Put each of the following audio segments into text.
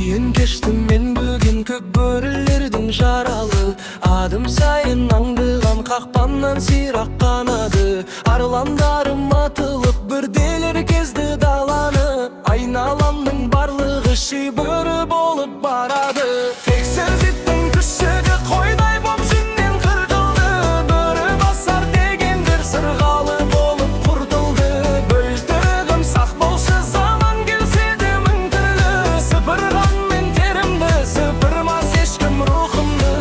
Күйін кештім мен бүгін көк бөрілердің жаралы. Адым сайын аңдыған қақпаннан сирақ қанады. Арландарым атылып бірделер кезді даланы. Айналамның барлығы ши бөрі болып барады. Тексіз иттің күшігі қойдай боп жүннен қырқылды. Бөрі басар дегендер сырғалы болып құртылды. Бөлтірігім сақ болшы, заман келсе де мың түрлі. Сыпырған мен терімді, сыпырмас ешкім рухымды.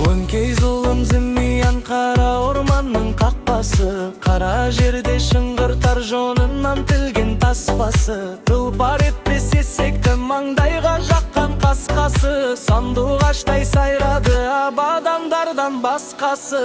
Өңкей зұлым зімиян қара орманның қақпасы. Қара жерде шыңғыртар жонынан тілген таспасы. Тұлпар етпес есекті маңдайға жаққан қасқасы. Сандуғаштай сайрады абадандардан басқасы.